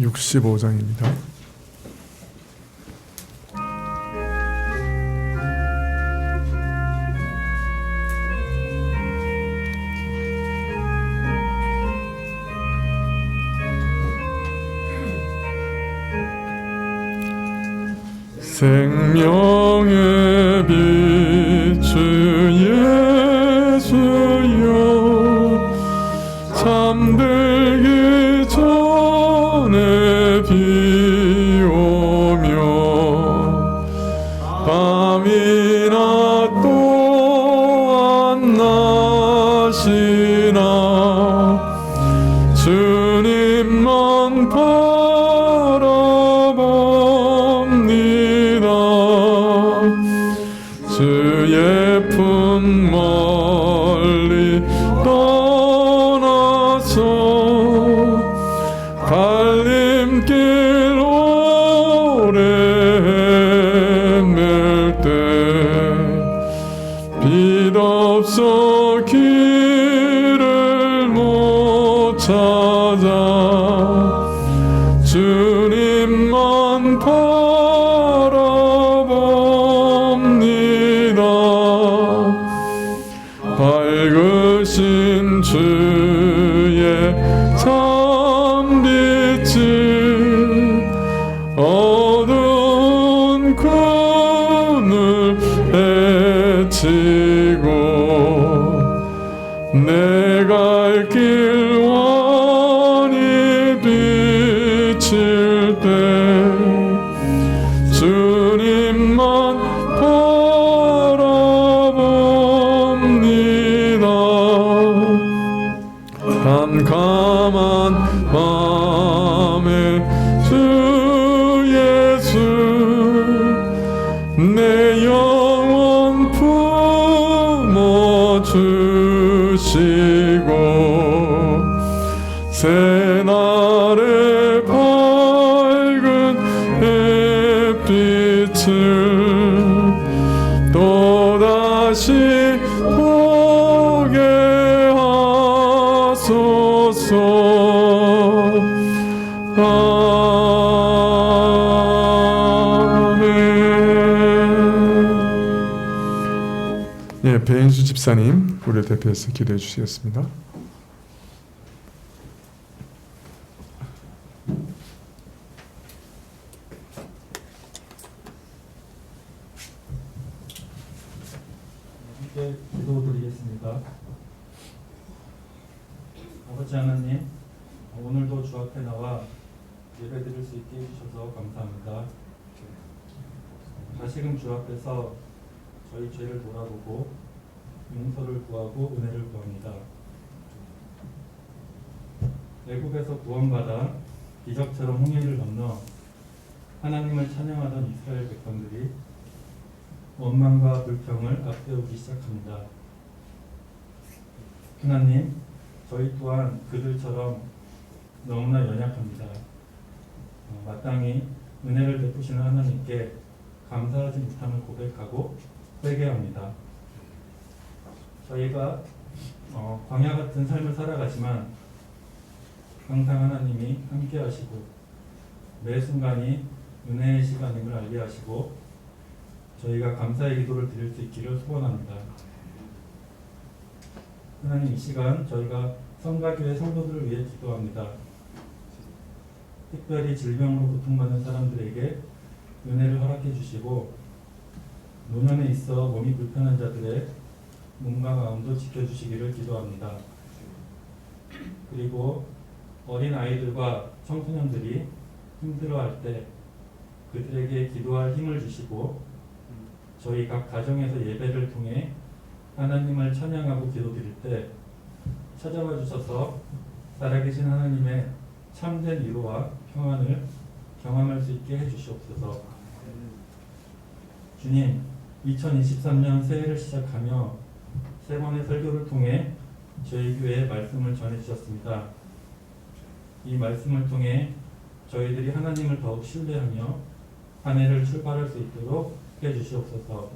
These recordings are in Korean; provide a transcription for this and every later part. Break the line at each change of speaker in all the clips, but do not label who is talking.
65장입니다. 생명의 빛 주 예수여, 잠들기 전에 비 오며 밤이나 또한 낮이나 주님만 바라봅니다. 주의 품 멀리 떠나서 갈림길 오래 헤맬 때 빛없어 길을 못 찾아 주님만 바라봅니다. 밝으신 주의 참빛이 어두운 그늘 헤치고 내 갈 길 완히 비칠 때 주님만 바라봅니다. 캄캄한 밤에 주 예수 내 영혼 품어주시고 새날의 밝은 햇빛을 또다시 보게 하소서. 아멘. 예, 배인수 집사님 우리 대표해서 기도해 주시겠습니다.
함께 기도드리겠습니다. 아버지 하나님, 오늘도 주 앞에 나와 예배드릴 수 있게 해주셔서 감사합니다. 다시금 주 앞에서 저희 죄를 돌아보고 용서를 구하고 은혜를 구합니다. 애굽에서 구원받아 기적처럼 홍해를 건너 하나님을 찬양하던 이스라엘 백성들이 원망과 불평을 앞세우기 시작합니다. 하나님, 저희 또한 그들처럼 너무나 연약합니다. 마땅히 은혜를 베푸시는 하나님께 감사하지 못함을 고백하고 회개합니다. 저희가 광야 같은 삶을 살아가지만 항상 하나님이 함께 하시고 매 순간이 은혜의 시간임을 알게 하시고 저희가 감사의 기도를 드릴 수 있기를 소원합니다. 하나님, 이 시간 저희가 성가교회 성도들을 위해 기도합니다. 특별히 질병으로 고통받는 사람들에게 은혜를 허락해 주시고 노년에 있어 몸이 불편한 자들의 몸과 마음도 지켜주시기를 기도합니다. 그리고 어린 아이들과 청소년들이 힘들어할 때 그들에게 기도할 힘을 주시고 저희 각 가정에서 예배를 통해 하나님을 찬양하고 기도드릴 때 찾아와 주셔서 살아계신 하나님의 참된 위로와 평안을 경험할 수 있게 해주시옵소서. 주님, 2023년 새해를 시작하며 세 번의 설교를 통해 저희 교회에 말씀을 전해주셨습니다. 이 말씀을 통해 저희들이 하나님을 더욱 신뢰하며 한 해를 출발할 수 있도록 해주시옵소서.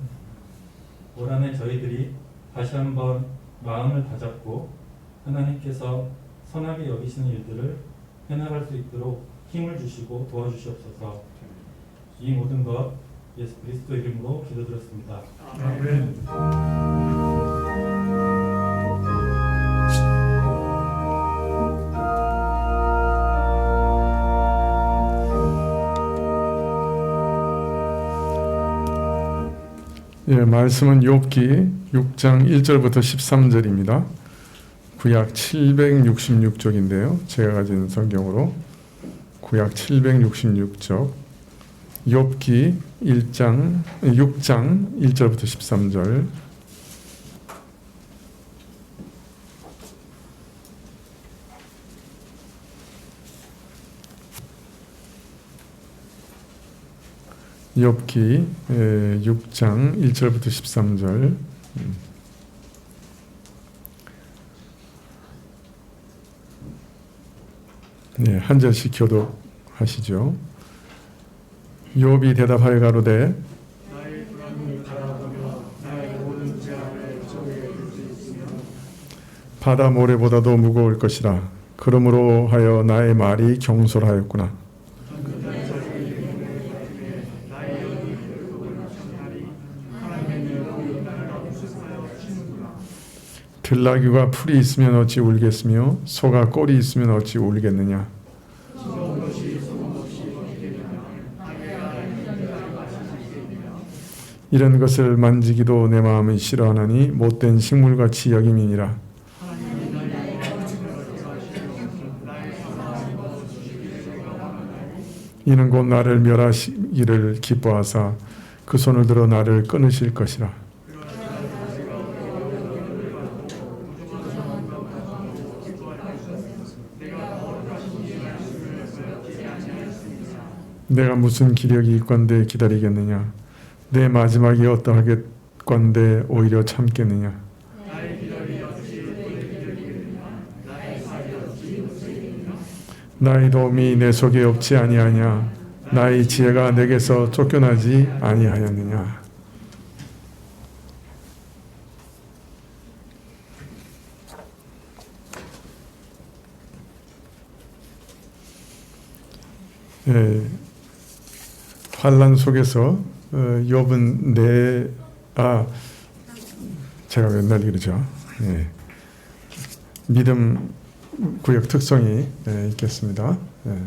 올 한 해 저희들이 다시 한번 마음을 다잡고 하나님께서 선하게 여기시는 일들을 해나갈 수 있도록 힘을 주시고 도와주시옵소서. 이 모든 것 예수 그리스도 이름으로 기도드렸습니다.
아멘. 예, 말씀은 욥기 6장 1절부터 13절입니다. 구약 766쪽인데요. 제가 가진 성경으로 구약 766쪽 욥기 6장 1절부터 13절. 욥기 6장 1절부터 13절. 네, 한 절씩 교독하시죠. 욥이 대답하여 가로되
나의 불안을 바라보며 나의 모든 재앙을 저에게 있으며
바다 모래보다도 무거울 것이라. 그러므로 하여 나의 말이 경솔하였구나. 들나귀가 풀이 있으면 어찌 울겠으며 소가 꼴이 있으면 어찌 울겠느냐. 이런 것을 만지기도 내 마음은 싫어하나니 못된 식물같이 여김이니라. 이는 곧 나를 멸하시기를 기뻐하사 그 손을 들어 나를 끊으실 것이라. 내가 무슨 기력이 있건대 기다리겠느냐. 내 마지막이 어떠하겠건대 오히려 참겠느냐. 나의 도움이 내 속에 없지 아니하냐. 나의 지혜가 내게서 쫓겨나지 아니하였느냐. 예, 환난 속에서 욥은 제가 맨날 그러죠. 예, 믿음 구역 특성이 있겠습니다. 예.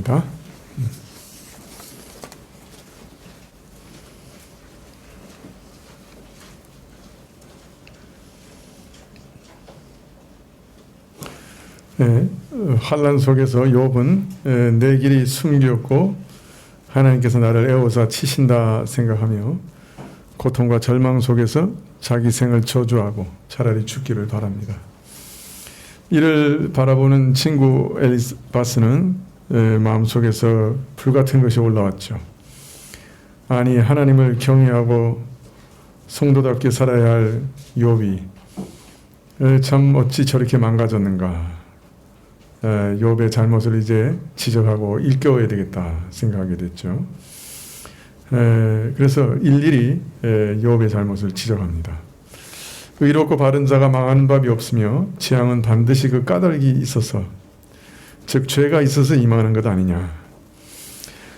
바랍니다. 환난 속에서 욥은 내 길이 숨겼고 하나님께서 나를 애워서 치신다 생각하며 고통과 절망 속에서 자기 생을 저주하고 차라리 죽기를 바랍니다. 이를 바라보는 친구 엘리바스는 마음속에서 불같은 것이 올라왔죠. 아니, 하나님을 경외하고 성도답게 살아야 할 욥이 참 어찌 저렇게 망가졌는가. 욥의 잘못을 이제 지적하고 일깨워야 되겠다 생각하게 됐죠. 그래서 일일이 욥의 잘못을 지적합니다. 의롭고 바른 자가 망하는 법이 없으며 재앙은 반드시 그 까닭이 있어서, 즉 죄가 있어서 임하는 것 아니냐.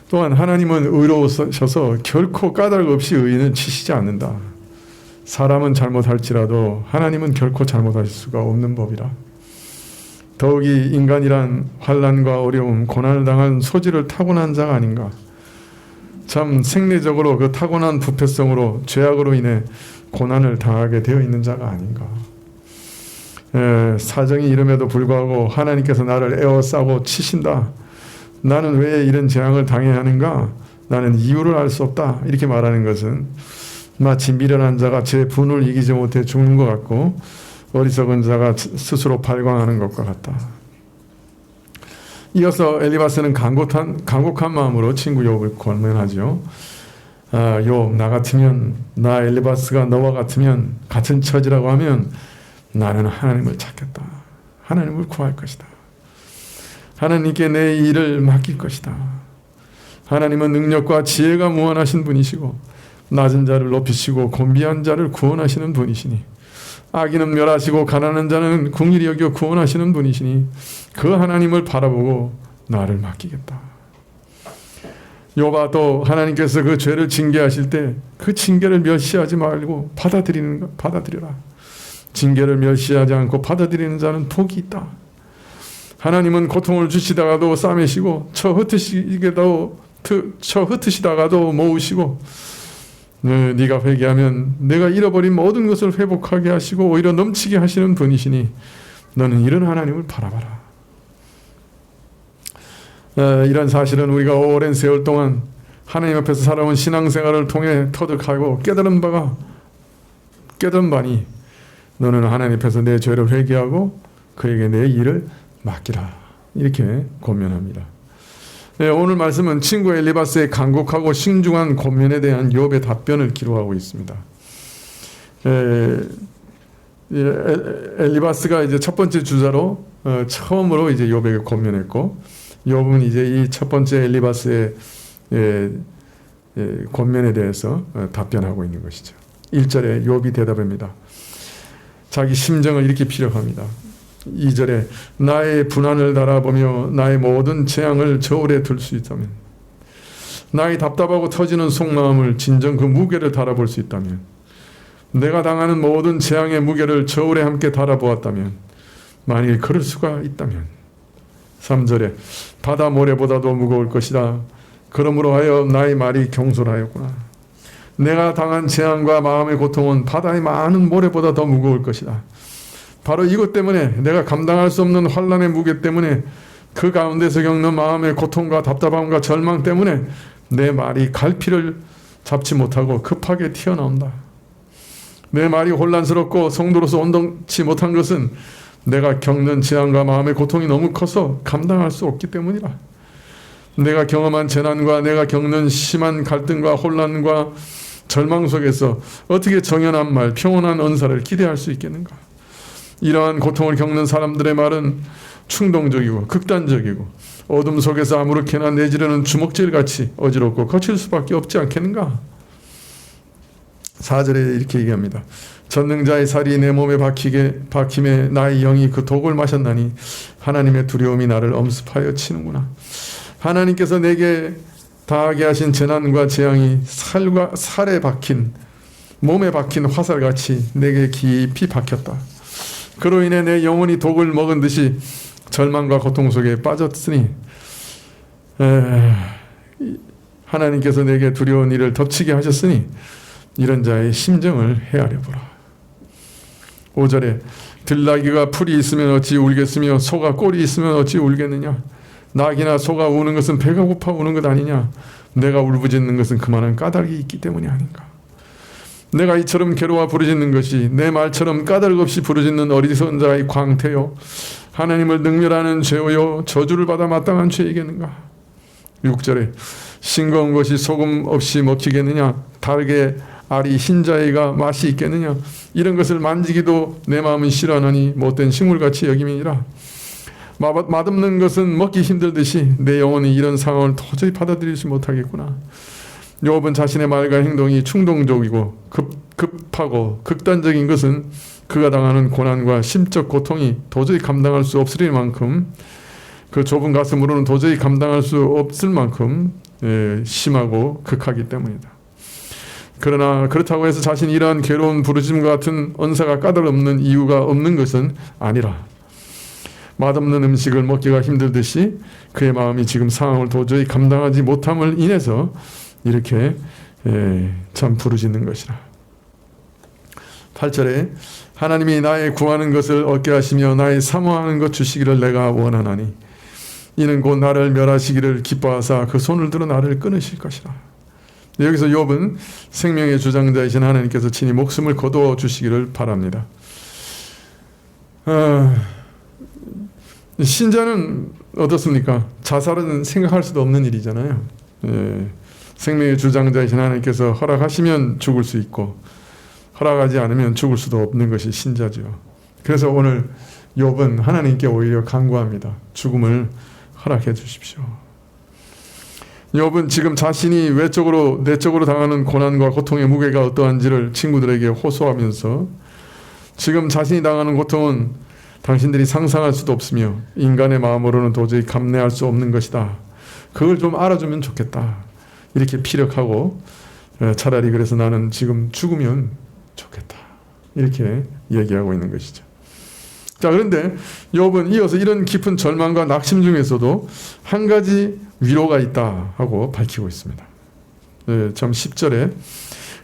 또한 하나님은 의로우셔서 결코 까닭 없이 의인은 치시지 않는다. 사람은 잘못할지라도 하나님은 결코 잘못하실 수가 없는 법이라. 더욱이 인간이란 환난과 어려움, 고난을 당한 소질을 타고난 자가 아닌가. 참 생리적으로 그 타고난 부패성으로 죄악으로 인해 고난을 당하게 되어 있는 자가 아닌가. 사정이 이름에도 불구하고 하나님께서 나를 에워싸고 치신다. 나는 왜 이런 재앙을 당해야 하는가? 나는 이유를 알 수 없다. 이렇게 말하는 것은 마치 미련한 자가 제 분을 이기지 못해 죽는 것 같고 어리석은 자가 스스로 발광하는 것과 같다. 이어서 엘리바스는 간곡한 마음으로 친구 욥을 권면하죠. 욥, 나 같으면, 나 엘리바스가 너와 같으면, 같은 처지라고 하면 나는 하나님을 찾겠다. 하나님을 구할 것이다. 하나님께 내 일을 맡길 것이다. 하나님은 능력과 지혜가 무한하신 분이시고 낮은 자를 높이시고 곤비한 자를 구원하시는 분이시니, 악인은 멸하시고 가난한 자는 긍휼히 여겨 구원하시는 분이시니 그 하나님을 바라보고 나를 맡기겠다. 욥아, 또 하나님께서 그 죄를 징계하실 때 그 징계를 멸시하지 말고 받아들여라. 징계를 멸시하지 않고 받아들이는 자는 복이 있다. 하나님은 고통을 주시다가도 싸매시고 쳐 흩으시다가도 모으시고, 네가 회개하면 내가 잃어버린 모든 것을 회복하게 하시고 오히려 넘치게 하시는 분이시니 너는 이런 하나님을 바라봐라. 이런 사실은 우리가 오랜 세월 동안 하나님 앞에서 살아온 신앙생활을 통해 터득하고 깨달은 바니 너는 하나님 앞에서 내 죄를 회개하고 그에게 내 일을 맡기라. 이렇게 권면합니다. 오늘 말씀은 친구 엘리바스의 간곡하고 신중한 권면에 대한 욥의 답변을 기록하고 있습니다. 엘리바스가 이제 첫 번째 주자로 처음으로 이제 욥에게 권면했고, 욥은 이제 이 첫 번째 엘리바스의 권면에 대해서 답변하고 있는 것이죠. 1절에 욥이 대답합니다. 자기 심정을 이렇게 피력합니다. 2절에 나의 분한을 달아보며 나의 모든 재앙을 저울에 둘 수 있다면, 나의 답답하고 터지는 속마음을 진정 그 무게를 달아볼 수 있다면, 내가 당하는 모든 재앙의 무게를 저울에 함께 달아보았다면, 만일 그럴 수가 있다면. 3절에 바다 모래보다도 무거울 것이다. 그러므로 하여 나의 말이 경솔하였구나. 내가 당한 재앙과 마음의 고통은 바다의 많은 모래보다 더 무거울 것이다. 바로 이것 때문에, 내가 감당할 수 없는 환난의 무게 때문에, 그 가운데서 겪는 마음의 고통과 답답함과 절망 때문에 내 말이 갈피를 잡지 못하고 급하게 튀어나온다. 내 말이 혼란스럽고 성도로서 온전치 못한 것은 내가 겪는 재앙과 마음의 고통이 너무 커서 감당할 수 없기 때문이라. 내가 경험한 재난과 내가 겪는 심한 갈등과 혼란과 절망 속에서 어떻게 정연한 말, 평온한 언사를 기대할 수 있겠는가? 이러한 고통을 겪는 사람들의 말은 충동적이고 극단적이고 어둠 속에서 아무렇게나 내지르는 주먹질같이 어지럽고 거칠 수밖에 없지 않겠는가? 4절에 이렇게 얘기합니다. 전능자의 살이 내 몸에 박힘에 나의 영이 그 독을 마셨나니 하나님의 두려움이 나를 엄습하여 치는구나. 하나님께서 내게 당하게 하신 재난과 재앙이 살에 박힌, 몸에 박힌 화살같이 내게 깊이 박혔다. 그로 인해 내 영혼이 독을 먹은 듯이 절망과 고통 속에 빠졌으니 하나님께서 내게 두려운 일을 덮치게 하셨으니 이런 자의 심정을 헤아려 보라. 5절에 들나귀가 풀이 있으면 어찌 울겠으며 소가 꼴이 있으면 어찌 울겠느냐. 낙이나 소가 우는 것은 배가 고파 우는 것 아니냐. 내가 울부짖는 것은 그만한 까닭이 있기 때문이 아닌가. 내가 이처럼 괴로워 부르짖는 것이 내 말처럼 까닭 없이 부르짖는 어리석은 자의 광태요 하나님을 능멸하는 죄요 저주를 받아 마땅한 죄이겠는가. 6절에 싱거운 것이 소금 없이 먹히겠느냐. 달게 알이 흰자위가 맛이 있겠느냐. 이런 것을 만지기도 내 마음은 싫어하나니 못된 식물같이 여김이니라. 맛없는 것은 먹기 힘들듯이 내 영혼이 이런 상황을 도저히 받아들이지 못하겠구나. 욥은 자신의 말과 행동이 충동적이고 급하고 극단적인 것은 그가 당하는 고난과 심적 고통이 도저히 감당할 수 없을 만큼 그 좁은 가슴으로는 도저히 감당할 수 없을 만큼 심하고 극하기 때문이다. 그러나 그렇다고 해서 자신이 이러한 괴로운 부르짖음과 같은 언사가 까닭없는 이유가 없는 것은 아니라 맛없는 음식을 먹기가 힘들듯이 그의 마음이 지금 상황을 도저히 감당하지 못함을 인해서 이렇게 참 부르짖는 것이라. 8절에 하나님이 나의 구하는 것을 얻게 하시며 나의 사모하는 것 주시기를 내가 원하나니 이는 곧 나를 멸하시기를 기뻐하사 그 손을 들어 나를 끊으실 것이라. 여기서 욥은 생명의 주장자이신 하나님께서 친히 목숨을 거두어 주시기를 바랍니다. 신자는 어떻습니까? 자살은 생각할 수도 없는 일이잖아요. 생명의 주장자이신 하나님께서 허락하시면 죽을 수 있고 허락하지 않으면 죽을 수도 없는 것이 신자죠. 그래서 오늘 욥은 하나님께 오히려 간구합니다. 죽음을 허락해 주십시오. 욥은 지금 자신이 외적으로 내적으로 당하는 고난과 고통의 무게가 어떠한지를 친구들에게 호소하면서 지금 자신이 당하는 고통은 당신들이 상상할 수도 없으며 인간의 마음으로는 도저히 감내할 수 없는 것이다. 그걸 좀 알아주면 좋겠다. 이렇게 피력하고 차라리 그래서 나는 지금 죽으면 좋겠다. 이렇게 얘기하고 있는 것이죠. 자, 그런데 욥은 이어서 이런 깊은 절망과 낙심 중에서도 한 가지 위로가 있다 하고 밝히고 있습니다. 참 10절에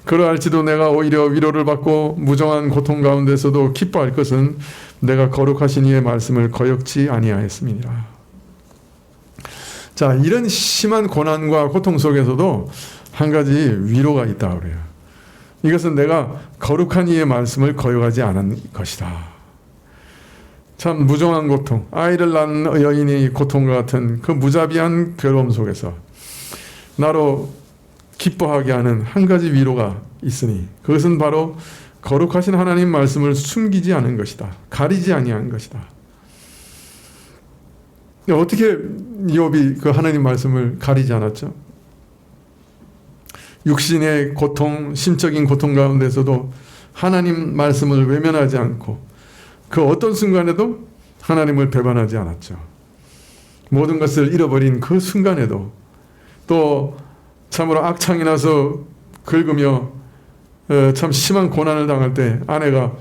그러할지도 내가 오히려 위로를 받고 무정한 고통 가운데서도 기뻐할 것은 내가 거룩하신 이의 말씀을 거역지 아니하였음이니라. 자, 이런 심한 고난과 고통 속에서도 한 가지 위로가 있다 그래요. 이것은 내가 거룩한 이의 말씀을 거역하지 않은 것이다. 참 무정한 고통, 아이를 낳은 여인이 고통과 같은 그 무자비한 괴로움 속에서 나로 기뻐하게 하는 한 가지 위로가 있으니 그것은 바로 거룩하신 하나님 말씀을 숨기지 않은 것이다. 가리지 아니한 것이다. 어떻게 욥이 그 하나님 말씀을 가리지 않았죠? 육신의 고통, 심적인 고통 가운데서도 하나님 말씀을 외면하지 않고 그 어떤 순간에도 하나님을 배반하지 않았죠. 모든 것을 잃어버린 그 순간에도 또 참으로 악창이 나서 긁으며 참 심한 고난을 당할 때 아내가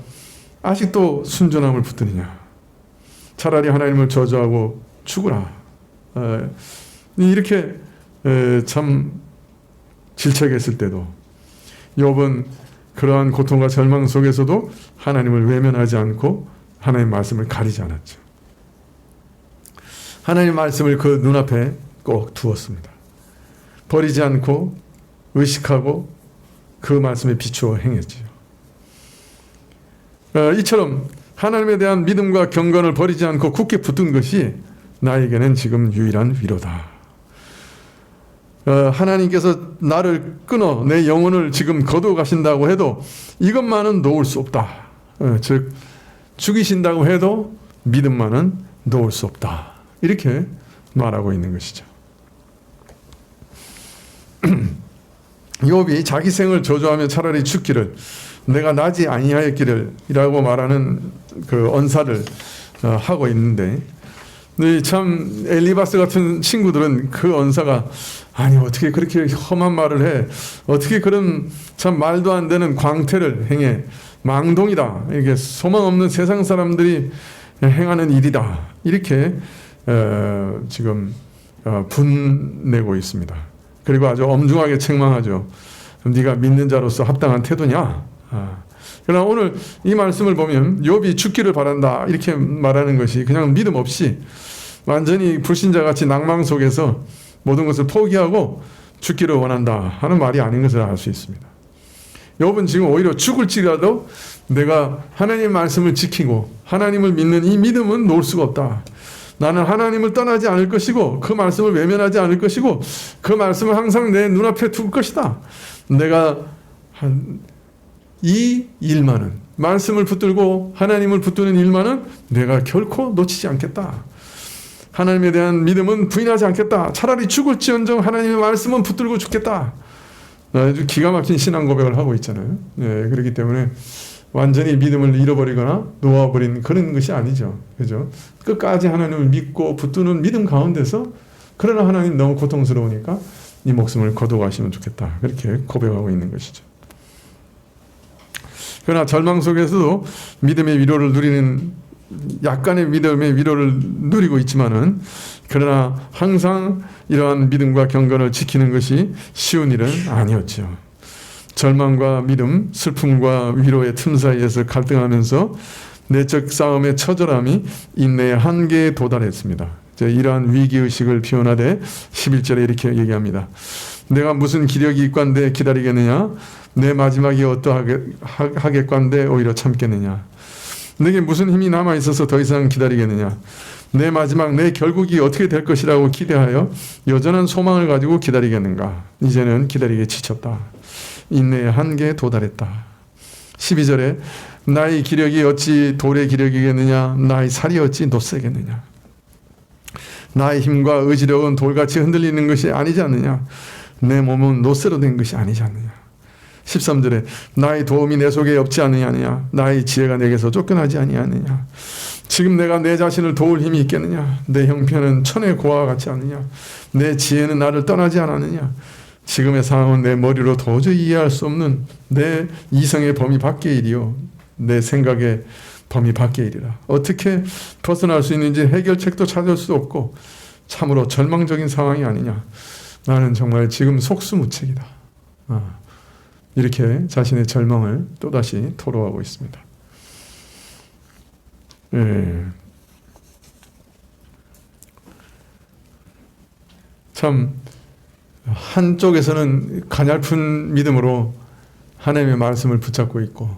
아직도 순전함을 붙드느냐. 차라리 하나님을 저주하고 죽으라. 이렇게 참 질책했을 때도 욥은 그러한 고통과 절망 속에서도 하나님을 외면하지 않고 하나님 말씀을 가리지 않았죠. 하나님 말씀을 그 눈앞에 꼭 두었습니다. 버리지 않고 의식하고 그 말씀에 비추어 행했지요. 이처럼 하나님에 대한 믿음과 경건을 버리지 않고 굳게 붙든 것이 나에게는 지금 유일한 위로다. 하나님께서 나를 끊어 내 영혼을 지금 거두어 가신다고 해도 이것만은 놓을 수 없다. 즉 죽이신다고 해도 믿음만은 놓을 수 없다. 이렇게 말하고 있는 것이죠. 욥이 자기 생을 저주하며 차라리 죽기를 내가 나지 아니하였기를 이라고 말하는 그 언사를 하고 있는데 참 엘리바스 같은 친구들은 그 언사가 아니 어떻게 그렇게 험한 말을 해 어떻게 그런 참 말도 안 되는 광태를 행해 망동이다 이게 소망 없는 세상 사람들이 행하는 일이다 이렇게 지금 분내고 있습니다. 그리고 아주 엄중하게 책망하죠. 네가 믿는 자로서 합당한 태도냐? 그러나 오늘 이 말씀을 보면 욥이 죽기를 바란다 이렇게 말하는 것이 그냥 믿음 없이 완전히 불신자같이 낭망 속에서 모든 것을 포기하고 죽기를 원한다 하는 말이 아닌 것을 알 수 있습니다. 욥은 지금 오히려 죽을지라도 내가 하나님의 말씀을 지키고 하나님을 믿는 이 믿음은 놓을 수가 없다. 나는 하나님을 떠나지 않을 것이고 그 말씀을 외면하지 않을 것이고 그 말씀을 항상 내 눈앞에 둘 것이다. 내가 이 일만은 말씀을 붙들고 하나님을 붙드는 일만은 내가 결코 놓치지 않겠다. 하나님에 대한 믿음은 부인하지 않겠다. 차라리 죽을지언정 하나님의 말씀은 붙들고 죽겠다. 아주 기가 막힌 신앙 고백을 하고 있잖아요. 그렇기 때문에 완전히 믿음을 잃어버리거나 놓아버린 그런 것이 아니죠. 그죠? 끝까지 하나님을 믿고 붙드는 믿음 가운데서 그러나 하나님 너무 고통스러우니까 이 목숨을 거둬가시면 좋겠다. 그렇게 고백하고 있는 것이죠. 그러나 절망 속에서도 믿음의 위로를 누리는 약간의 믿음의 위로를 누리고 있지만은 그러나 항상 이러한 믿음과 경건을 지키는 것이 쉬운 일은 아니었죠. 절망과 믿음, 슬픔과 위로의 틈 사이에서 갈등하면서 내적 싸움의 처절함이 인내의 한계에 도달했습니다. 이러한 위기의식을 표현하되 11절에 이렇게 얘기합니다. 내가 무슨 기력이 있건대 기다리겠느냐? 내 마지막이 어떠하겠건대 오히려 참겠느냐? 내게 무슨 힘이 남아있어서 더 이상 기다리겠느냐? 내 마지막, 내 결국이 어떻게 될 것이라고 기대하여 여전한 소망을 가지고 기다리겠는가? 이제는 기다리기에 지쳤다. 인내의 한계에 도달했다. 12절에 나의 기력이 어찌 돌의 기력이겠느냐? 나의 살이 어찌 놋새겠느냐? 나의 힘과 의지력은 돌같이 흔들리는 것이 아니지 않느냐? 내 몸은 놋새로 된 것이 아니지 않느냐? 13절에 나의 도움이 내 속에 없지 않느냐? 나의 지혜가 내게서 쫓겨나지 아니하느냐? 지금 내가 내 자신을 도울 힘이 있겠느냐? 내 형편은 천의 고아와 같지 않느냐? 내 지혜는 나를 떠나지 않았느냐? 지금의 상황은 내 머리로 도저히 이해할 수 없는 내 이성의 범위 밖의 일이요. 내 생각의 범위 밖의 일이라. 어떻게 벗어날 수 있는지 해결책도 찾을 수 없고 참으로 절망적인 상황이 아니냐. 나는 정말 지금 속수무책이다. 이렇게 자신의 절망을 또다시 토로하고 있습니다. 참 한쪽에서는 가냘픈 믿음으로 하나님의 말씀을 붙잡고 있고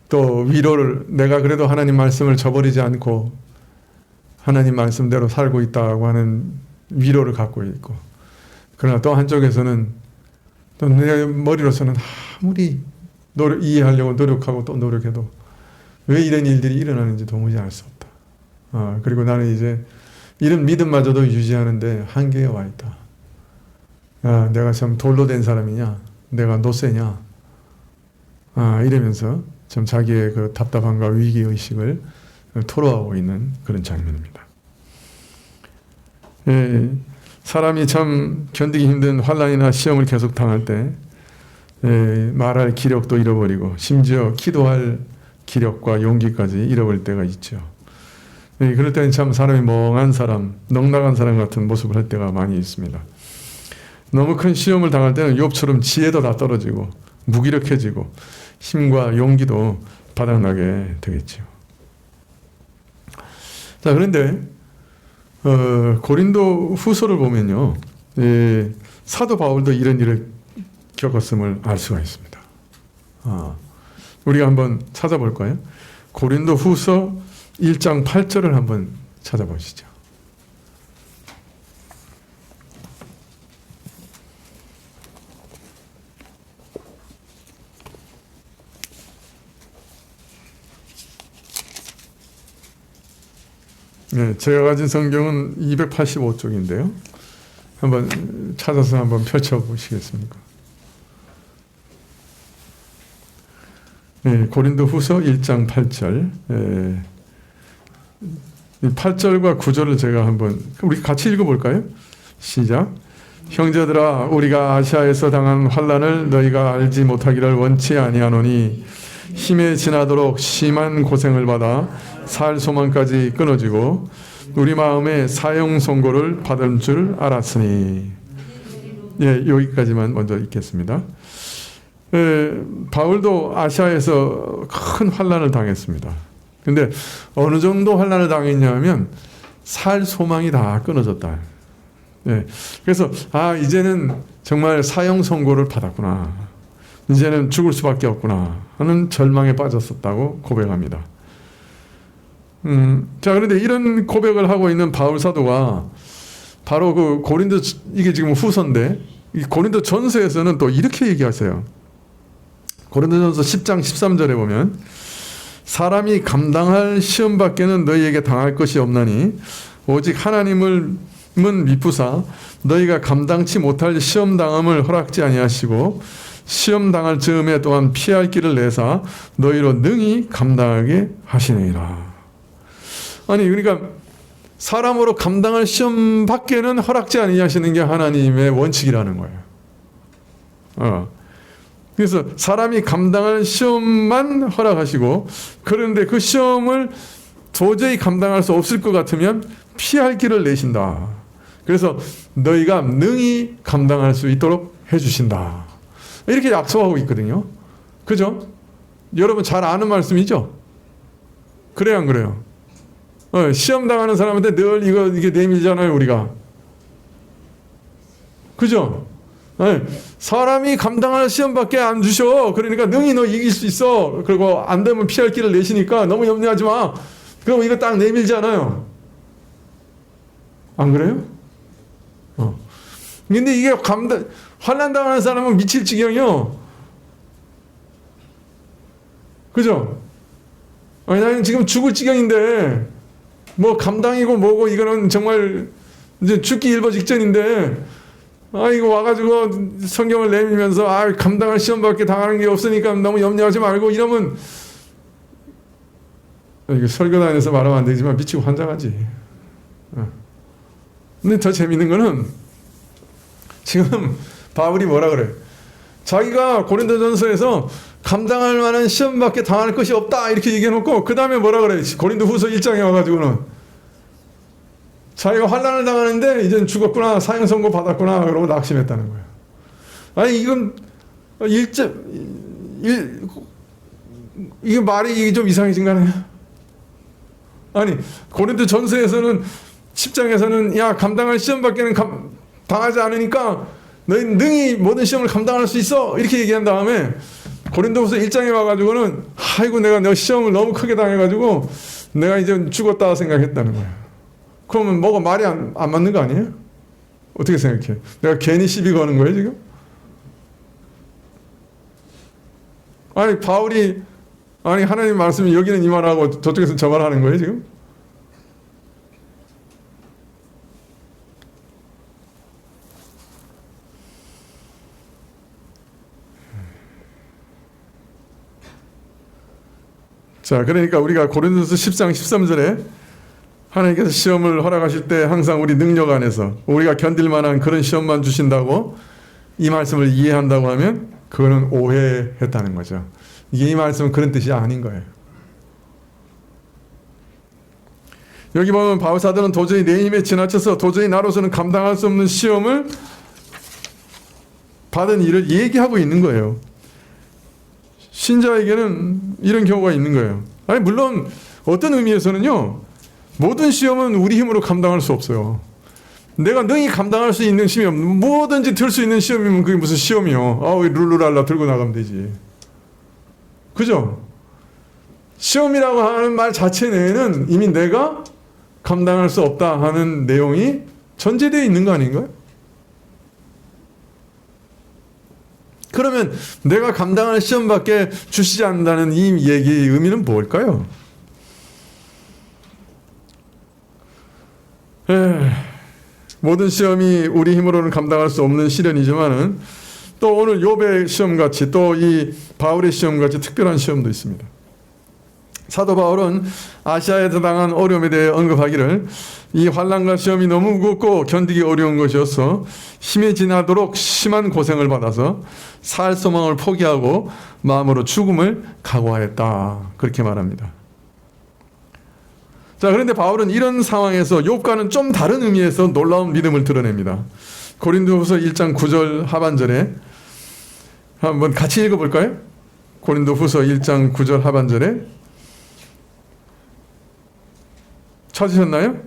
또 위로를 내가 그래도 하나님 말씀을 저버리지 않고 하나님 말씀대로 살고 있다고 하는 위로를 갖고 있고 그러나 또 한쪽에서는 또 내 머리로서는 아무리 이해하려고 노력하고 또 노력해도 왜 이런 일들이 일어나는지 도무지 알 수 없다. 그리고 나는 이제 이런 믿음마저도 유지하는데 한계에 와 있다. 내가 참 돌로 된 사람이냐? 내가 노쇠냐? 이러면서 참 자기의 그 답답함과 위기의식을 토로하고 있는 그런 장면입니다. 사람이 참 견디기 힘든 환난이나 시험을 계속 당할 때 말할 기력도 잃어버리고 심지어 기도할 기력과 용기까지 잃어버릴 때가 있죠. 그럴 때는 참 사람이 멍한 사람, 넉나간 사람 같은 모습을 할 때가 많이 있습니다. 너무 큰 시험을 당할 때는 욥처럼 지혜도 다 떨어지고 무기력해지고 힘과 용기도 바닥나게 되겠죠. 자, 그런데 고린도 후서를 보면요, 사도 바울도 이런 일을 겪었음을 알 수가 있습니다. 우리가 한번 찾아볼까요? 고린도 후서 1장 8절을 한번 찾아보시죠. 네, 제가 가진 성경은 285쪽인데요. 한번 찾아서 한번 펼쳐보시겠습니까? 네, 고린도 후서 1장 8절. 8절과 9절을 제가 한번 우리 같이 읽어볼까요? 시작. 형제들아, 우리가 아시아에서 당한 환난을 너희가 알지 못하기를 원치 아니하노니 힘에 지나도록 심한 고생을 받아 살 소망까지 끊어지고 우리 마음에 사형 선고를 받은 줄 알았으니. 예, 여기까지만 먼저 읽겠습니다. 바울도 아시아에서 큰 환난을 당했습니다. 근데 어느 정도 환난을 당했냐면 살 소망이 다 끊어졌다. 예, 그래서 이제는 정말 사형 선고를 받았구나. 이제는 죽을 수밖에 없구나 하는 절망에 빠졌었다고 고백합니다. 자, 그런데 이런 고백을 하고 있는 바울 사도가 바로 그 고린도, 이게 지금 후서인데 이 고린도 전서에서는 또 이렇게 얘기하세요. 고린도 전서 10장 13절에 보면 사람이 감당할 시험 밖에는 너희에게 당할 것이 없나니 오직 하나님을 미쁘사 너희가 감당치 못할 시험 당함을 허락지 아니하시고 시험 당할 즈음에 또한 피할 길을 내사 너희로 능히 감당하게 하시느니라. 아니, 그러니까 사람으로 감당할 시험 밖에는 허락지 아니하시는 게 하나님의 원칙이라는 거예요. 그래서 사람이 감당할 시험만 허락하시고, 그런데 그 시험을 도저히 감당할 수 없을 것 같으면 피할 길을 내신다. 그래서 너희가 능히 감당할 수 있도록 해주신다. 이렇게 약속하고 있거든요. 그죠? 여러분 잘 아는 말씀이죠? 그래요, 안 그래요? 시험 당하는 사람한테 늘 이게 내밀잖아요, 우리가. 그죠? 사람이 감당할 시험밖에 안 주셔. 그러니까 능히 너 이길 수 있어. 그리고 안 되면 피할 길을 내시니까 너무 염려하지 마. 그럼 이거 딱 내밀잖아요. 안 그래요? 근데 이게 환난 당하는 사람은 미칠 지경이요. 그죠? 나는 지금 죽을 지경인데 뭐 감당이고 뭐고 이거는 정말 이제 죽기 일보 직전인데 이거 와가지고 성경을 내밀면서 감당할 시험밖에 당하는 게 없으니까 너무 염려하지 말고 이러면 이거 설교단에서 말하면 안 되지만 미치고 환장하지. 근데 더 재밌는 거는 지금 바울이 뭐라 그래? 자기가 고린도전서에서 감당할 만한 시험밖에 당할 것이 없다 이렇게 얘기해놓고 그 다음에 뭐라 그래? 고린도후서 1장에 와가지고는 자기가 환난을 당하는데 이제는 죽었구나, 사형 선고 받았구나 그러고 낙심했다는 거예요. 아니 이건 이게 말이 좀 이상해진 거 아니에요? 아니 고린도전서에서는 10장에서는 야 감당할 시험밖에는 당하지 않으니까 너희 능히 모든 시험을 감당할 수 있어 이렇게 얘기한 다음에 고린도후서 1장에 와가지고는 아이고 내가 너 시험을 너무 크게 당해가지고 내가 이제 죽었다 생각했다는 거야. 그러면 뭐가 말이 안 맞는 거 아니에요? 어떻게 생각해? 내가 괜히 시비 거는 거예요 지금? 아니 바울이 하나님 말씀이 여기는 이 말하고 저쪽에서 저 말하는 거예요 지금? 자, 그러니까 우리가 고린도서 10장 13절에 하나님께서 시험을 허락하실 때 항상 우리 능력 안에서 우리가 견딜 만한 그런 시험만 주신다고 이 말씀을 이해한다고 하면 그거는 오해했다는 거죠. 이게 이 말씀은 그런 뜻이 아닌 거예요. 여기 보면 바울 사도는 도저히 내 힘에 지나쳐서 도저히 나로서는 감당할 수 없는 시험을 받은 일을 얘기하고 있는 거예요. 신자에게는 이런 경우가 있는 거예요. 물론 어떤 의미에서는요, 모든 시험은 우리 힘으로 감당할 수 없어요. 내가 능히 감당할 수 있는 시험, 뭐든지 들 수 있는 시험이면 그게 무슨 시험이요? 룰루랄라 들고 나가면 되지. 그죠? 시험이라고 하는 말 자체 내에는 이미 내가 감당할 수 없다 하는 내용이 전제되어 있는 거 아닌가요? 그러면 내가 감당할 시험밖에 주시지 않는다는 이 얘기의 의미는 뭘까요? 모든 시험이 우리 힘으로는 감당할 수 없는 시련이지만은 또 오늘 욥의 시험같이 또 이 바울의 시험같이 특별한 시험도 있습니다. 사도 바울은 아시아에서 당한 어려움에 대해 언급하기를 이 환난과 시험이 너무 무겁고 견디기 어려운 것이어서 힘에 지나도록 심한 고생을 받아서 살 소망을 포기하고 마음으로 죽음을 각오하였다. 그렇게 말합니다. 자, 자, 그런데 바울은 이런 상황에서 욥과는 좀 다른 의미에서 놀라운 믿음을 드러냅니다. 고린도후서 1장 9절 하반절에 한번 같이 읽어볼까요? 고린도후서 1장 9절 하반절에 찾으셨나요?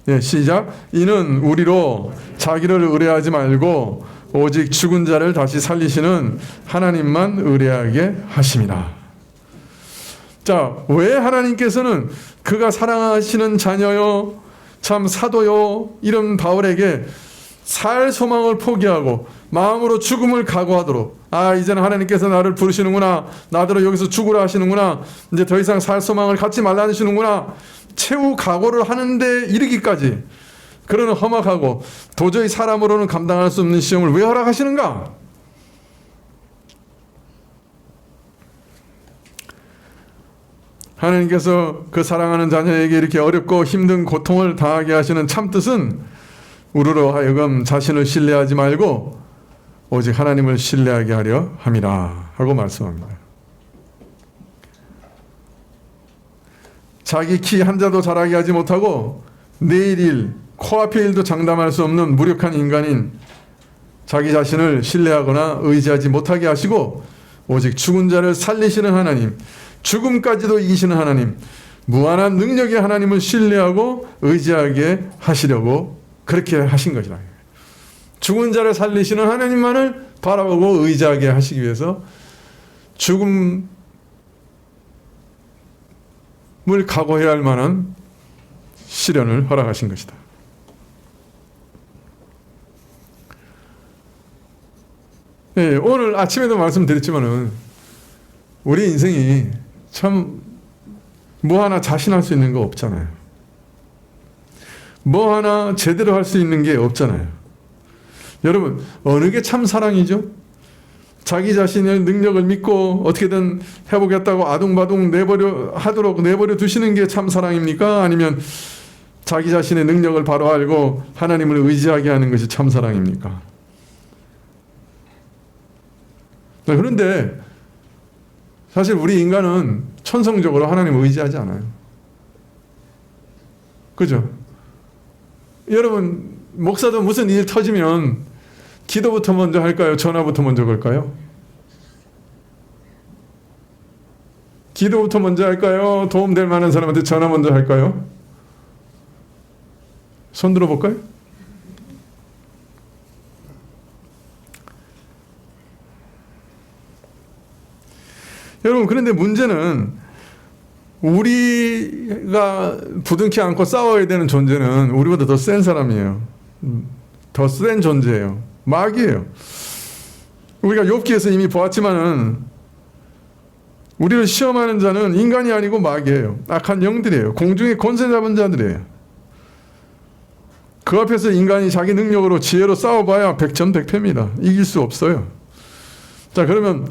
예, 시작. 이는 우리로 자기를 의뢰하지 말고 오직 죽은 자를 다시 살리시는 하나님만 의뢰하게 하심이라. 자, 왜 하나님께서는 그가 사랑하시는 자녀요, 참 사도요, 이런 바울에게 살 소망을 포기하고 마음으로 죽음을 각오하도록, 이제는 하나님께서 나를 부르시는구나, 나더러 여기서 죽으라 하시는구나, 이제 더 이상 살 소망을 갖지 말라 하시는구나, 최후 각오를 하는데 이르기까지 그러는 험악하고 도저히 사람으로는 감당할 수 없는 시험을 왜 허락하시는가? 하나님께서 그 사랑하는 자녀에게 이렇게 어렵고 힘든 고통을 당하게 하시는 참뜻은 우리로 하여금 자신을 신뢰하지 말고 오직 하나님을 신뢰하게 하려 함이라 하고 말씀합니다. 자기 키 한자도 자라게 하지 못하고 내일 일, 코앞의 일도 장담할 수 없는 무력한 인간인 자기 자신을 신뢰하거나 의지하지 못하게 하시고 오직 죽은 자를 살리시는 하나님, 죽음까지도 이기시는 하나님, 무한한 능력의 하나님을 신뢰하고 의지하게 하시려고 그렇게 하신 것이라. 죽은 자를 살리시는 하나님만을 바라보고 의지하게 하시기 위해서 죽음을 각오해야 할 만한 시련을 허락하신 것이다. 네, 오늘 아침에도 말씀드렸지만은 우리 인생이 참 뭐 하나 자신할 수 있는 거 없잖아요. 뭐 하나 제대로 할 수 있는 게 없잖아요. 여러분, 어느 게 참 사랑이죠? 자기 자신의 능력을 믿고 어떻게든 해보겠다고 아둥바둥 내버려 두시는 게 참 사랑입니까? 아니면 자기 자신의 능력을 바로 알고 하나님을 의지하게 하는 것이 참 사랑입니까? 그런데 사실 우리 인간은 천성적으로 하나님을 의지하지 않아요. 그죠? 여러분, 목사도 무슨 일 터지면 기도부터 먼저 할까요? 전화부터 먼저 걸까요? 기도부터 먼저 할까요? 도움될 만한 사람한테 전화 먼저 할까요? 손 들어볼까요? 여러분, 그런데 문제는 우리가 부둥키 안고 싸워야 되는 존재는 우리보다 더 센 사람이에요. 더 센 존재예요. 마귀예요. 우리가 욥기에서 이미 보았지만은 우리를 시험하는 자는 인간이 아니고 마귀예요. 악한 영들이에요. 공중의 권세 잡은 자들이에요. 그 앞에서 인간이 자기 능력으로 지혜로 싸워봐야 백전백패입니다. 이길 수 없어요. 자, 그러면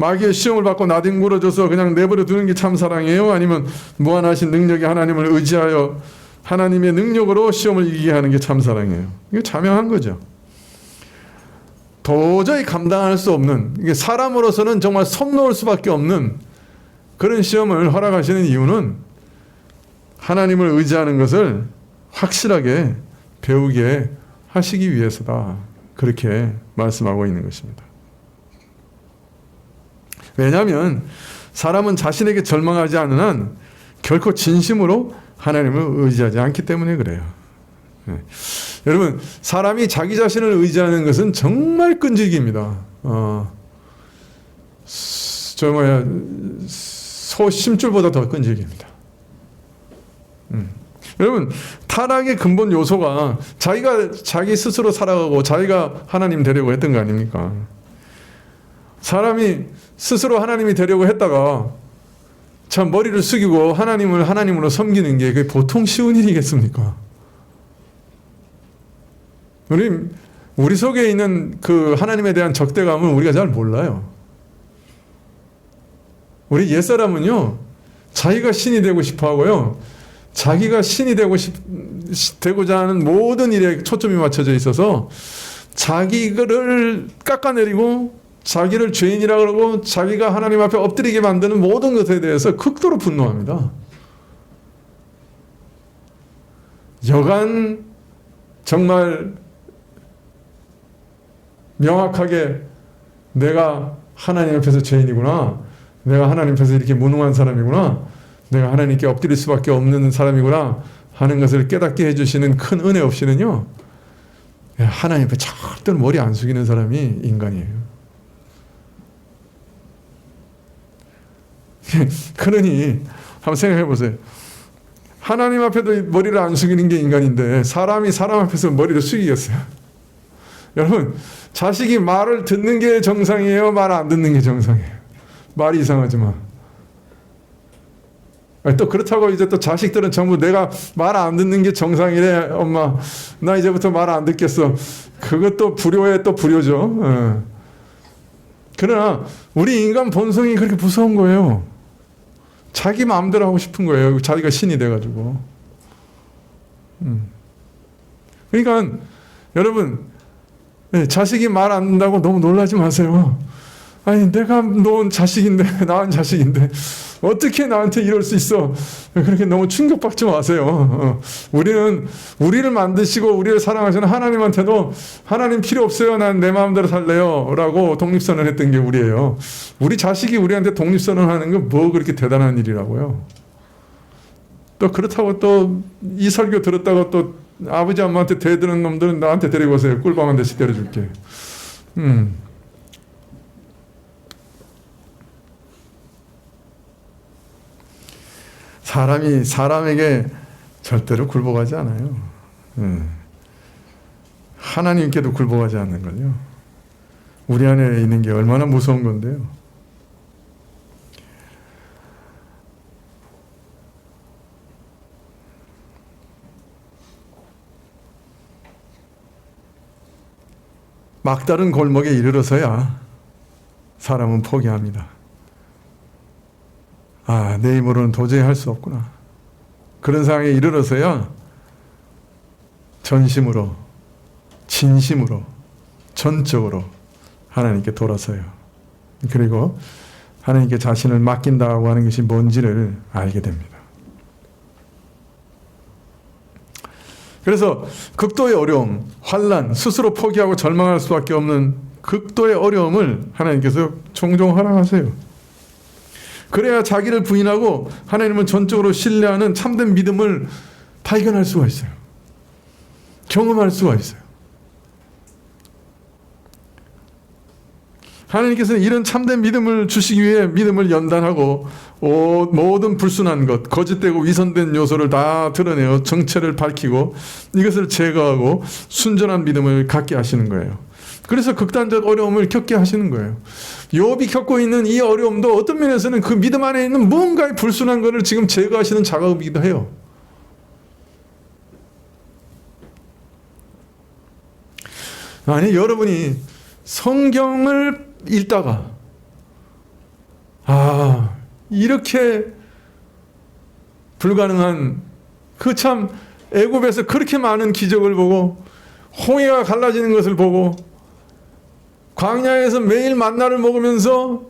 마귀의 시험을 받고 나뒹굴어져서 그냥 내버려 두는 게 참 사랑이에요? 아니면 무한하신 능력의 하나님을 의지하여 하나님의 능력으로 시험을 이기게 하는 게 참 사랑이에요? 이게 자명한 거죠. 도저히 감당할 수 없는, 이게 사람으로서는 정말 손 놓을 수밖에 없는 그런 시험을 허락하시는 이유는 하나님을 의지하는 것을 확실하게 배우게 하시기 위해서다. 그렇게 말씀하고 있는 것입니다. 왜냐하면 사람은 자신에게 절망하지 않는 한 결코 진심으로 하나님을 의지하지 않기 때문에 그래요. 네. 여러분, 사람이 자기 자신을 의지하는 것은 정말 끈질깁니다. 소 심줄보다 더 끈질깁니다. 여러분, 타락의 근본 요소가 자기 스스로 살아가고 자기가 하나님 되려고 했던 거 아닙니까? 사람이 스스로 하나님이 되려고 했다가 참 머리를 숙이고 하나님을 하나님으로 섬기는 게 그게 보통 쉬운 일이겠습니까? 우리 속에 있는 그 하나님에 대한 적대감은 우리가 잘 몰라요. 우리 옛사람은요, 자기가 신이 되고 싶어 하고요, 자기가 신이 되고자 하는 모든 일에 초점이 맞춰져 있어서 자기를 깎아내리고 자기를 죄인이라고 그러고 자기가 하나님 앞에 엎드리게 만드는 모든 것에 대해서 극도로 분노합니다. 여간 정말 명확하게 내가 하나님 앞에서 죄인이구나. 내가 하나님 앞에서 이렇게 무능한 사람이구나. 내가 하나님께 엎드릴 수밖에 없는 사람이구나 하는 것을 깨닫게 해주시는 큰 은혜 없이는요, 하나님 앞에 절대로 머리 안 숙이는 사람이 인간이에요. 그러니 한번 생각해 보세요. 하나님 앞에도 머리를 안 숙이는 게 인간인데 사람이 사람 앞에서 머리를 숙이겠어요? 여러분, 자식이 말을 듣는 게 정상이에요? 말 안 듣는 게 정상이에요? 말이 이상하지만. 또 그렇다고 이제 또 자식들은 전부 내가 말 안 듣는 게 정상이래. 엄마, 나 이제부터 말 안 듣겠어. 그것도 불효의 또 불효죠. 그러나 우리 인간 본성이 그렇게 무서운 거예요. 자기 마음대로 하고 싶은 거예요. 자기가 신이 돼가지고. 그러니까 여러분, 자식이 말 안 듣는다고 너무 놀라지 마세요. 아니, 내가 놓은 자식인데, 낳은 자식인데 어떻게 나한테 이럴 수 있어? 그렇게 너무 충격받지 마세요. 우리를 만드시고 우리를 사랑하시는 하나님한테도 하나님 필요 없어요. 난 내 마음대로 살래요. 라고 독립선언했던 게 우리예요. 우리 자식이 우리한테 독립선언하는 건 뭐 그렇게 대단한 일이라고요. 또 그렇다고 또 이 설교 들었다고 또 아버지 엄마한테 대드는 놈들은 나한테 데리고 오세요. 꿀밤 한 대씩 때려줄게. 사람이 사람에게 절대로 굴복하지 않아요. 하나님께도 굴복하지 않는 걸요. 우리 안에 있는 게 얼마나 무서운 건데요. 막다른 골목에 이르러서야 사람은 포기합니다. 아, 내 힘으로는 도저히 할 수 없구나. 그런 상황에 이르러서야 전심으로, 진심으로, 전적으로 하나님께 돌아서요. 그리고 하나님께 자신을 맡긴다고 하는 것이 뭔지를 알게 됩니다. 그래서 극도의 어려움, 환난, 스스로 포기하고 절망할 수밖에 없는 극도의 어려움을 하나님께서 종종 허락하세요. 그래야 자기를 부인하고 하나님을 전적으로 신뢰하는 참된 믿음을 발견할 수가 있어요. 경험할 수가 있어요. 하나님께서는 이런 참된 믿음을 주시기 위해 믿음을 연단하고 모든 불순한 것, 거짓되고 위선된 요소를 다 드러내어 정체를 밝히고 이것을 제거하고 순전한 믿음을 갖게 하시는 거예요. 그래서 극단적 어려움을 겪게 하시는 거예요. 욥이 겪고 있는 이 어려움도 어떤 면에서는 그 믿음 안에 있는 무언가의 불순한 것을 지금 제거하시는 작업이기도 해요. 아니, 여러분이 성경을 읽다가 이렇게 불가능한 그 참 애굽에서 그렇게 많은 기적을 보고 홍해가 갈라지는 것을 보고 광야에서 매일 만나를 먹으면서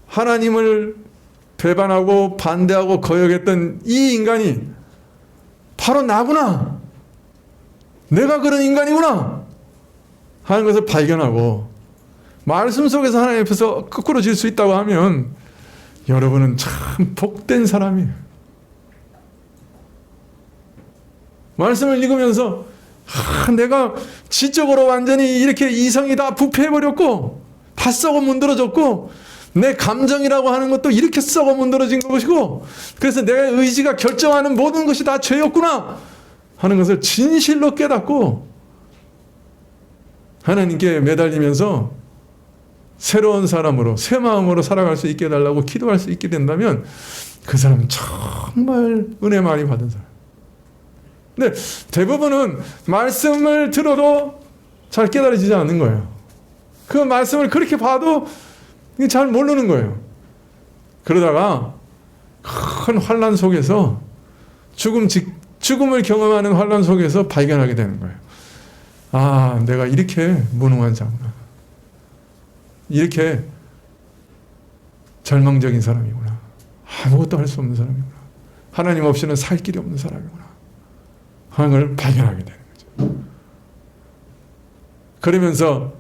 하나님을 배반하고 반대하고 거역했던 이 인간이 바로 나구나. 내가 그런 인간이구나 하는 것을 발견하고 말씀 속에서 하나님 앞에서 거꾸로 질 수 있다고 하면 여러분은 참 복된 사람이에요. 말씀을 읽으면서 내가 지적으로 완전히 이렇게 이성이 다 부패해버렸고 다 썩어 문드러졌고 내 감정이라고 하는 것도 이렇게 썩어 문드러진 것이고 그래서 내 의지가 결정하는 모든 것이 다 죄였구나 하는 것을 진실로 깨닫고 하나님께 매달리면서 새로운 사람으로 새 마음으로 살아갈 수 있게 해달라고 기도할 수 있게 된다면 그 사람은 정말 은혜 많이 받은 사람. 근데 대부분은 말씀을 들어도 잘 깨달아지지 않는 거예요. 그 말씀을 그렇게 봐도 잘 모르는 거예요. 그러다가 큰 환난 속에서 죽음을 경험하는 환난 속에서 발견하게 되는 거예요. 아, 내가 이렇게 무능한 자구나. 이렇게 절망적인 사람이구나. 아무것도 할 수 없는 사람이구나. 하나님 없이는 살 길이 없는 사람이구나. 하는 걸 발견하게 되는 거죠. 그러면서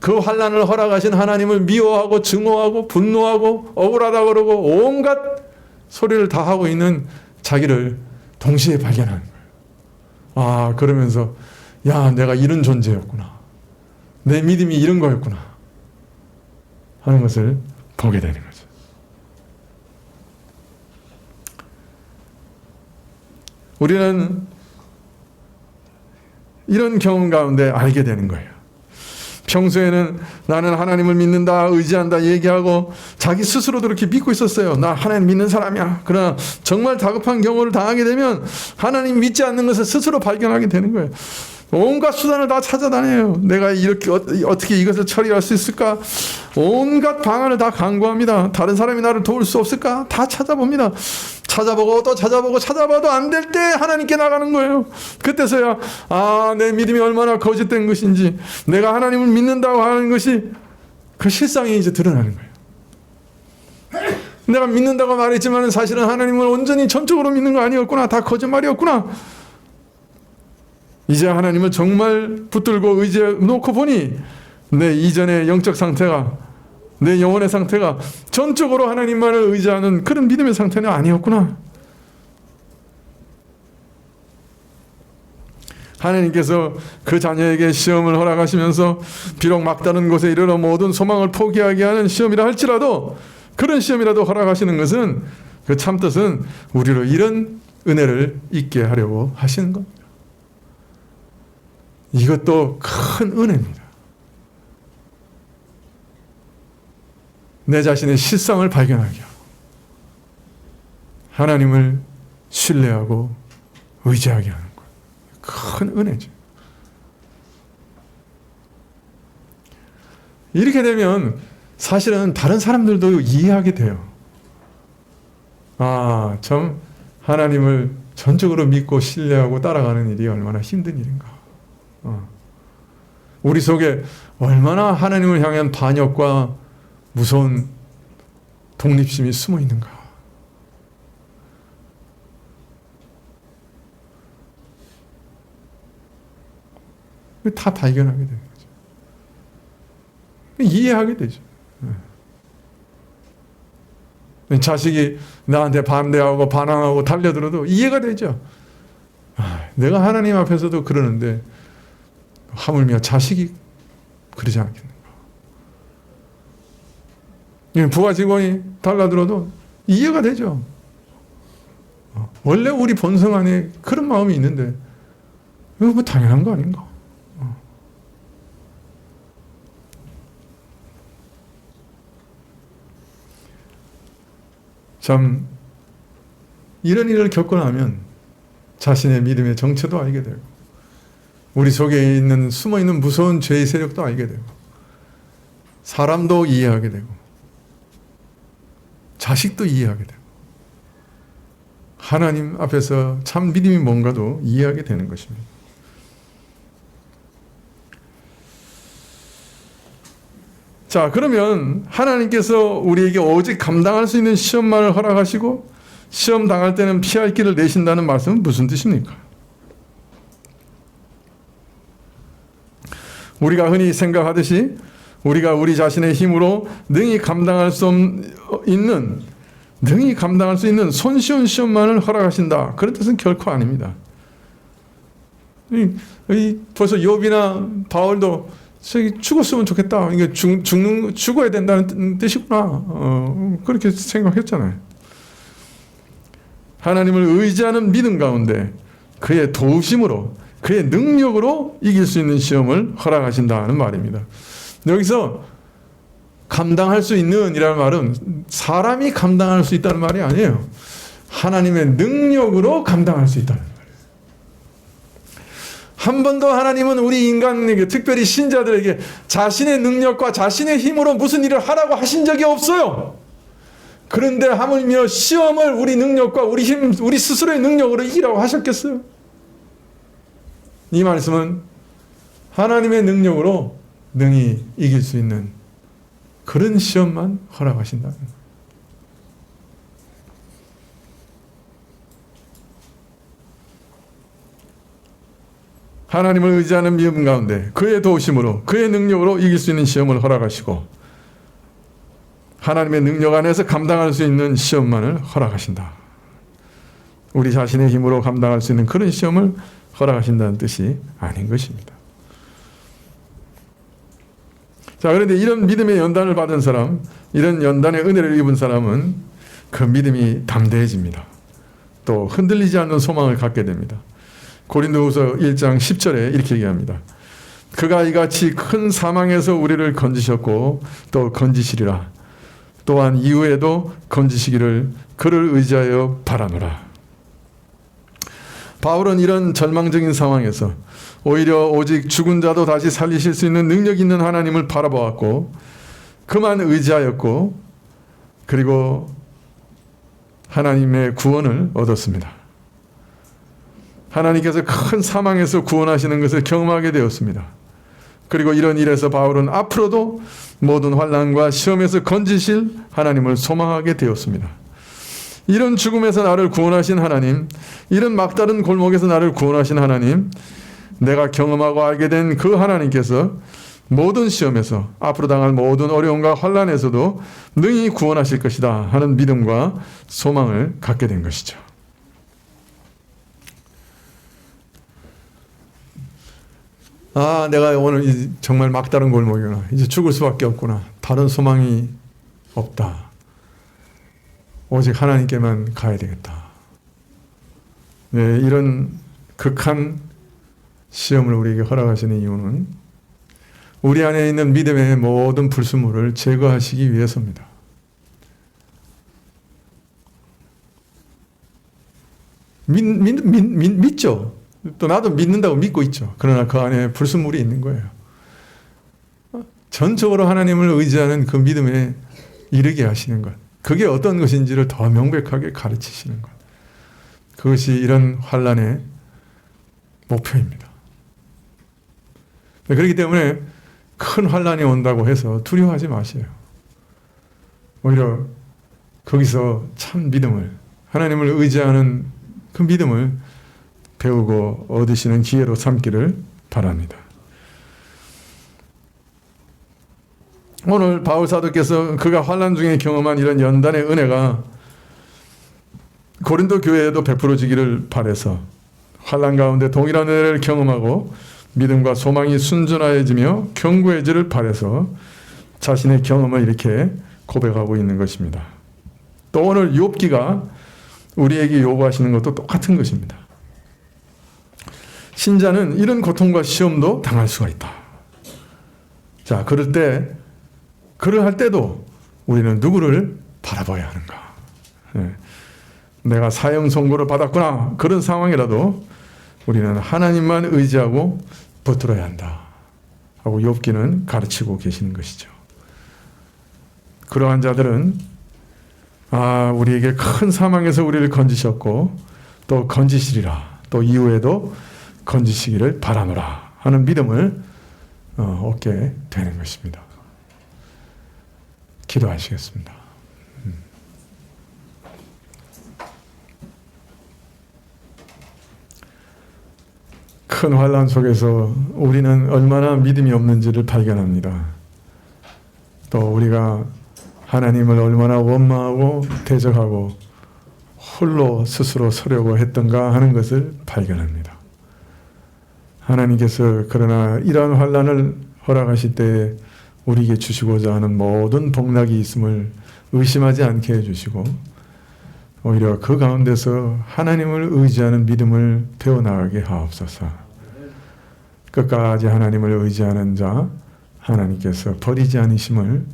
그 환난을 허락하신 하나님을 미워하고 증오하고 분노하고 억울하다 그러고 온갖 소리를 다 하고 있는 자기를 동시에 발견하는 거예요. 아, 그러면서 야, 내가 이런 존재였구나. 내 믿음이 이런 거였구나 하는 것을 보게 되는 거죠. 우리는 이런 경험 가운데 알게 되는 거예요. 평소에는 나는 하나님을 믿는다, 의지한다 얘기하고 자기 스스로도 그렇게 믿고 있었어요. 나 하나님 믿는 사람이야. 그러나 정말 다급한 경우를 당하게 되면 하나님 믿지 않는 것을 스스로 발견하게 되는 거예요. 온갖 수단을 다 찾아다녀요. 내가 이렇게 어떻게 이것을 처리할 수 있을까? 온갖 방안을 다 강구합니다. 다른 사람이 나를 도울 수 없을까? 다 찾아봅니다. 찾아보고 또 찾아보고 찾아봐도 안 될 때 하나님께 나가는 거예요. 그때서야 내 믿음이 얼마나 거짓된 것인지, 내가 하나님을 믿는다고 하는 것이 그 실상이 이제 드러나는 거예요. 내가 믿는다고 말했지만 사실은 하나님을 온전히 전적으로 믿는 거 아니었구나. 다 거짓말이었구나. 이제 하나님을 정말 붙들고 의지해 놓고 보니 내 이전의 영적 상태가, 내 영혼의 상태가 전적으로 하나님만을 의지하는 그런 믿음의 상태는 아니었구나. 하나님께서 그 자녀에게 시험을 허락하시면서 비록 막다른 곳에 이르러 모든 소망을 포기하게 하는 시험이라 할지라도, 그런 시험이라도 허락하시는 것은, 그 참뜻은 우리로 이런 은혜를 있게 하려고 하시는 겁니다. 이것도 큰 은혜입니다. 내 자신의 실상을 발견하게 하고 하나님을 신뢰하고 의지하게 하는 것, 큰 은혜죠. 이렇게 되면 사실은 다른 사람들도 이해하게 돼요. 참 하나님을 전적으로 믿고 신뢰하고 따라가는 일이 얼마나 힘든 일인가. 우리 속에 얼마나 하나님을 향한 반역과 무서운 독립심이 숨어 있는가. 다 발견하게 되는 거죠. 이해하게 되죠. 자식이 나한테 반대하고 반항하고 달려들어도 이해가 되죠. 내가 하나님 앞에서도 그러는데 하물며 자식이 그러지 않겠는가. 부하 직원이 달라들어도 이해가 되죠. 원래 우리 본성 안에 그런 마음이 있는데 이거 뭐 당연한 거 아닌가. 참 이런 일을 겪고 나면 자신의 믿음의 정체도 알게 되고, 우리 속에 있는 숨어있는 무서운 죄의 세력도 알게 되고, 사람도 이해하게 되고, 자식도 이해하게 되고, 하나님 앞에서 참 믿음이 뭔가도 이해하게 되는 것입니다. 자, 그러면 하나님께서 우리에게 오직 감당할 수 있는 시험만을 허락하시고 시험 당할 때는 피할 길을 내신다는 말씀은 무슨 뜻입니까? 우리가 흔히 생각하듯이 우리가 우리 자신의 힘으로 능히 감당할 수 있는 손쉬운 시험만을 허락하신다, 그런 뜻은 결코 아닙니다. 벌써 욥이나 바울도 죽었으면 좋겠다, 이게 죽어야 된다는 뜻이구나, 그렇게 생각했잖아요. 하나님을 의지하는 믿음 가운데 그의 도우심으로, 그의 능력으로 이길 수 있는 시험을 허락하신다는 말입니다. 여기서 감당할 수 있는 이라는 말은 사람이 감당할 수 있다는 말이 아니에요. 하나님의 능력으로 감당할 수 있다는 말이에요. 한 번도 하나님은 우리 인간에게, 특별히 신자들에게 자신의 능력과 자신의 힘으로 무슨 일을 하라고 하신 적이 없어요. 그런데 하물며 시험을 우리 능력과 우리 힘, 우리 스스로의 능력으로 이기라고 하셨겠어요? 이 말씀은 하나님의 능력으로 능히 이길 수 있는 그런 시험만 허락하신다는 거예요. 하나님을 의지하는 믿음 가운데 그의 도우심으로 그의 능력으로 이길 수 있는 시험을 허락하시고 하나님의 능력 안에서 감당할 수 있는 시험만을 허락하신다. 우리 자신의 힘으로 감당할 수 있는 그런 시험을 허락하신다는 뜻이 아닌 것입니다. 자, 그런데 이런 믿음의 연단을 받은 사람, 이런 연단의 은혜를 입은 사람은 그 믿음이 담대해집니다. 또 흔들리지 않는 소망을 갖게 됩니다. 고린도후서 1장 10절에 이렇게 얘기합니다. 그가 이같이 큰 사망에서 우리를 건지셨고 또 건지시리라. 또한 이후에도 건지시기를 그를 의지하여 바라노라. 바울은 이런 절망적인 상황에서 오히려 오직 죽은 자도 다시 살리실 수 있는 능력 있는 하나님을 바라보았고 그만 의지하였고 그리고 하나님의 구원을 얻었습니다. 하나님께서 큰 사망에서 구원하시는 것을 경험하게 되었습니다. 그리고 이런 일에서 바울은 앞으로도 모든 환난과 시험에서 건지실 하나님을 소망하게 되었습니다. 이런 죽음에서 나를 구원하신 하나님, 이런 막다른 골목에서 나를 구원하신 하나님, 내가 경험하고 알게 된 그 하나님께서 모든 시험에서 앞으로 당할 모든 어려움과 환난에서도 능히 구원하실 것이다 하는 믿음과 소망을 갖게 된 것이죠. 아, 내가 오늘 정말 막다른 골목이구나. 이제 죽을 수밖에 없구나. 다른 소망이 없다. 오직 하나님께만 가야 되겠다. 네, 이런 극한 시험을 우리에게 허락하시는 이유는 우리 안에 있는 믿음의 모든 불순물을 제거하시기 위해서입니다. 믿죠? 또 나도 믿는다고 믿고 있죠. 그러나 그 안에 불순물이 있는 거예요. 전적으로 하나님을 의지하는 그 믿음에 이르게 하시는 것. 그게 어떤 것인지를 더 명백하게 가르치시는 것. 그것이 이런 환난의 목표입니다. 그렇기 때문에 큰 환난이 온다고 해서 두려워하지 마세요. 오히려 거기서 참 믿음을, 하나님을 의지하는 그 믿음을 배우고 얻으시는 기회로 삼기를 바랍니다. 오늘 바울 사도께서 그가 환난 중에 경험한 이런 연단의 은혜가 고린도 교회에도 베풀어지기를 바라서 환난 가운데 동일한 은혜를 경험하고 믿음과 소망이 순전해지며 견고해지를 바라서 자신의 경험을 이렇게 고백하고 있는 것입니다. 또 오늘 욥기가 우리에게 요구하시는 것도 똑같은 것입니다. 신자는 이런 고통과 시험도 당할 수가 있다. 자, 그럴 때도 우리는 누구를 바라봐야 하는가? 네. 내가 사형 선고를 받았구나. 그런 상황이라도 우리는 하나님만 의지하고 붙들어야 한다. 하고 욥기는 가르치고 계시는 것이죠. 그러한 자들은 우리에게 큰 사망에서 우리를 건지셨고 또 건지시리라. 또 이후에도 건지시기를 바라노라 하는 믿음을 얻게 되는 것입니다. 기도하시겠습니다. 큰 환난 속에서 우리는 얼마나 믿음이 없는지를 발견합니다. 또 우리가 하나님을 얼마나 원망하고 대적하고 홀로 스스로 서려고 했던가 하는 것을 발견합니다. 하나님께서 그러나 이러한 환난을 허락하실 때에 우리에게 주시고자 하는 모든 복락이 있음을 의심하지 않게 해주시고 오히려 그 가운데서 하나님을 의지하는 믿음을 배워나가게 하옵소서. 끝까지 하나님을 의지하는 자 하나님께서 버리지 않으심을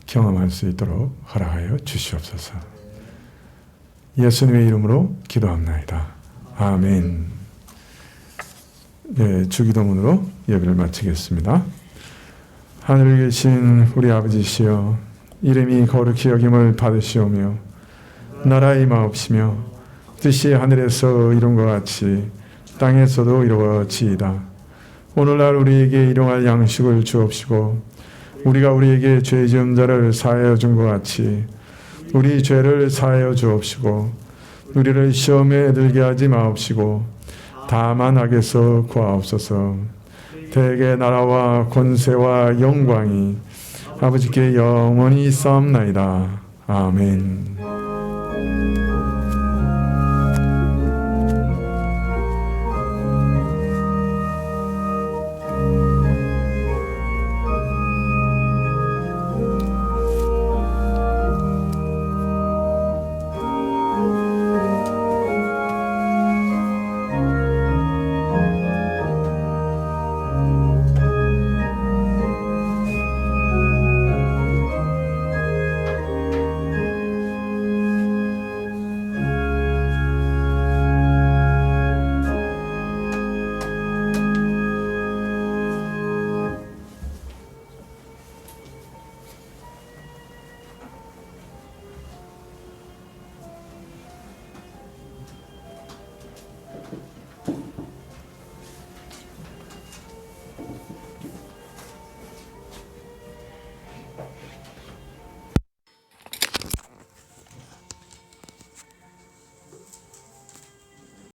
경험할 수 있도록 허락하여 주시옵소서. 예수님의 이름으로 기도합나이다. 아멘. 네, 주기도문으로 예배를 마치겠습니다. 하늘에 계신 우리 아버지시여, 이름이 거룩히 여김을 받으시오며 나라의 임하옵시며 뜻이 하늘에서 이룬 것 같이 땅에서도 이루어지이다. 오늘날 우리에게 일용할 양식을 주옵시고 우리가 우리에게 죄 지은 자를 사하여 준 것 같이 우리 죄를 사하여 주옵시고 우리를 시험에 들게 하지 마옵시고 다만 악에서 구하옵소서. 대개 나라와 권세와 영광이 아버지께 영원히 있사옵나이다. 아멘.